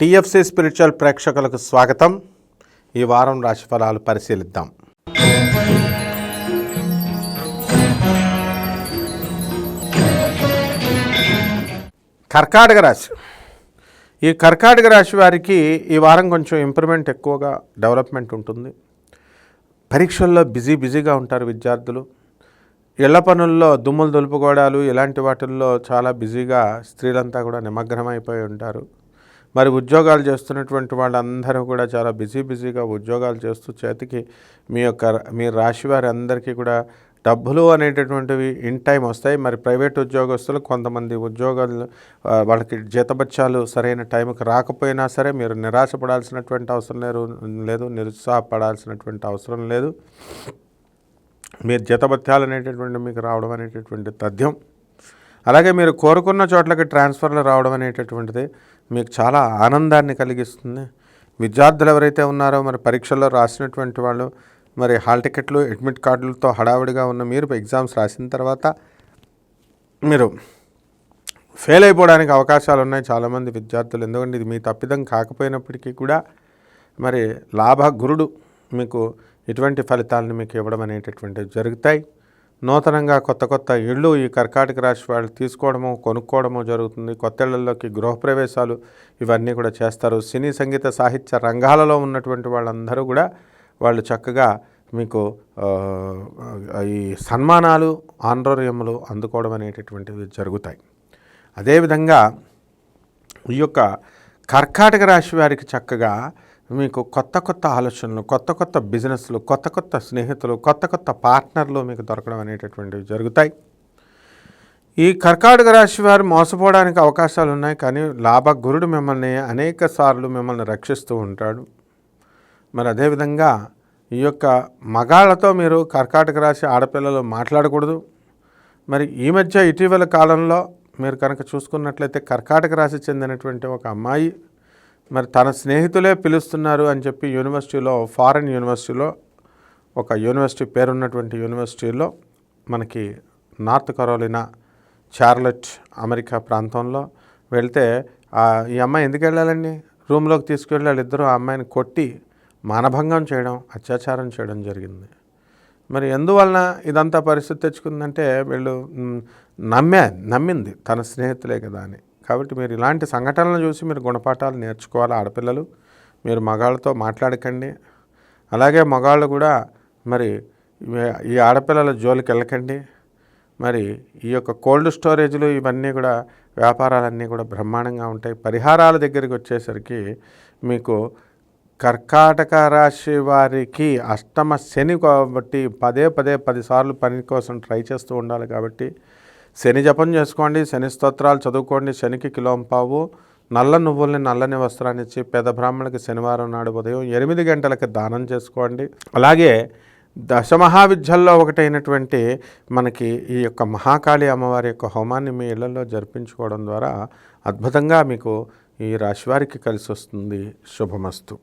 TFC spiritual ప్రేక్షకులకు స్వాగతం. ఈ వారం రాశిఫలాలు పరిశీలిద్దాం. కర్కాటక రాశి. ఈ కర్కాటక రాశి వారికి ఈ వారం కొంచెం ఇంప్రూవ్మెంట్ ఎక్కువగా డెవలప్మెంట్ ఉంటుంది. పరీక్షల్లో బిజీగా ఉంటారు విద్యార్థులు. ఇళ్ల పనుల్లో దుమ్ములు దులుపుకోవడాలు ఇలాంటి వాటిల్లో చాలా బిజీగా స్త్రీలంతా కూడా నిమగ్నమైపోయి ఉంటారు. మరి ఉద్యోగాలు చేస్తున్నటువంటి వాళ్ళందరూ కూడా చాలా బిజీగా ఉద్యోగాలు చేస్తూ చేతికి మీ రాశి వారి అందరికీ కూడా డబ్బులు అనేటటువంటివి ఇన్ టైం వస్తాయి. మరి ప్రైవేట్ ఉద్యోగస్తులు కొంతమంది ఉద్యోగాలు వాళ్ళకి జీతభత్యాలు సరైన టైంకి రాకపోయినా సరే మీరు నిరాశపడాల్సినటువంటి అవసరం లేదు, నిరుత్సాహపడాల్సినటువంటి అవసరం లేదు. మీరు జీతభత్యాలు అనేటటువంటి మీకు రావడం అనేటటువంటి తథ్యం. అలాగే మీరు కోరుకున్న చోట్లకి ట్రాన్స్ఫర్లు రావడం అనేటటువంటిది మీకు చాలా ఆనందాన్ని కలిగిస్తుంది. విద్యార్థులు ఎవరైతే ఉన్నారో మరి పరీక్షల్లో రాసినటువంటి వాళ్ళు మరి హాల్ టికెట్లు అడ్మిట్ కార్డులతో హడావిడిగా ఉన్న మీరు ఎగ్జామ్స్ రాసిన తర్వాత మీరు ఫెయిల్ అయిపోవడానికి అవకాశాలు ఉన్నాయి చాలామంది విద్యార్థులు. ఎందుకంటే ఇది మీ తప్పిదం కాకపోయినప్పటికీ కూడా మరి గురుడు మీకు ఇటువంటి ఫలితాలను మీకు ఇవ్వడం అనేటటువంటివి జరుగుతాయి. నూతనంగా కొత్త ఇళ్ళు ఈ కర్కాటక రాశి వాళ్ళు తీసుకోవడము కొనుక్కోవడము జరుగుతుంది. కొత్త ఇళ్లలోకి గృహప్రవేశాలు ఇవన్నీ కూడా చేస్తారు. సినీ సంగీత సాహిత్య రంగాలలో ఉన్నటువంటి వాళ్ళందరూ కూడా వాళ్ళు చక్కగా మీకు ఈ సన్మానాలు ఆనరోర్యములు అందుకోవడం అనేటటువంటివి జరుగుతాయి. అదేవిధంగా ఈ యొక్క కర్కాటక రాశి వారికి చక్కగా మీకు కొత్త ఆలోచనలు, కొత్త బిజినెస్లు, కొత్త స్నేహితులు, కొత్త పార్ట్నర్లు మీకు దొరకడం అనేటటువంటివి జరుగుతాయి. ఈ కర్కాటక రాశి వారు మోసపోవడానికి అవకాశాలు ఉన్నాయి. కానీ గురుడు మిమ్మల్ని అనేక సార్లు మిమ్మల్ని రక్షిస్తూ ఉంటాడు. మరి అదేవిధంగా ఈ యొక్క మగాళ్ళతో మీరు కర్కాటక రాశి ఆడపిల్లలు మాట్లాడకూడదు. మరి ఈ మధ్య ఇటీవల కాలంలో మీరు కనుక చూసుకున్నట్లయితే కర్కాటక రాశి చెందినటువంటి ఒక అమ్మాయి మరి తన స్నేహితులే పిలుస్తున్నారు అని చెప్పి యూనివర్సిటీలో, ఫారెన్ యూనివర్సిటీలో, ఒక యూనివర్సిటీ పేరున్నటువంటి యూనివర్సిటీలో మనకి నార్త్ కరోలినా చార్లెట్ అమెరికా ప్రాంతంలో వెళ్తే ఈ అమ్మాయి ఎందుకు వెళ్ళాలండి, రూమ్లోకి తీసుకెళ్ళి వాళ్ళిద్దరూ ఆ అమ్మాయిని కొట్టి మానభంగం చేయడం, అత్యాచారం చేయడం జరిగింది. మరి ఎందువలన ఇదంతా పరిస్థితి తెచ్చుకుందంటే వీళ్ళు నమ్మింది తన స్నేహితులే కదా అని. కాబట్టి మీరు ఇలాంటి సంఘటనలు చూసి మీరు గుణపాఠాలు నేర్చుకోవాలి. ఆడపిల్లలు మీరు మగాళ్ళతో మాట్లాడకండి. అలాగే మగాళ్ళు కూడా మరి ఈ ఆడపిల్లల జోలికి వెళ్ళకండి. మరి ఈ యొక్క కోల్డ్ స్టోరేజ్లు ఇవన్నీ కూడా వ్యాపారాలన్నీ కూడా బ్రహ్మాండంగా ఉంటాయి. పరిహారాల దగ్గరికి వచ్చేసరికి మీకు కర్కాటక రాశి వారికి అష్టమ శని కాబట్టి పదే 10 సార్లు పని కోసం ట్రై చేస్తూ ఉండాలి. కాబట్టి శని జపం చేసుకోండి, శని స్తోత్రాలు చదువుకోండి. శనికి కిలోంపావు నల్ల నువ్వుల్ని నల్లని వస్త్రాన్ని ఇచ్చి పేద బ్రాహ్మణులకి శనివారం నాడు ఉదయం 8 గంటలకి దానం చేసుకోండి. అలాగే దశమహావిద్యల్లో ఒకటైనటువంటి మనకి ఈ యొక్క మహాకాళి అమ్మవారి యొక్క హోమాన్ని మీ ఇళ్లలో జరిపించుకోవడం ద్వారా అద్భుతంగా మీకు ఈ రాశివారికి కలిసి వస్తుంది. శుభమస్తు.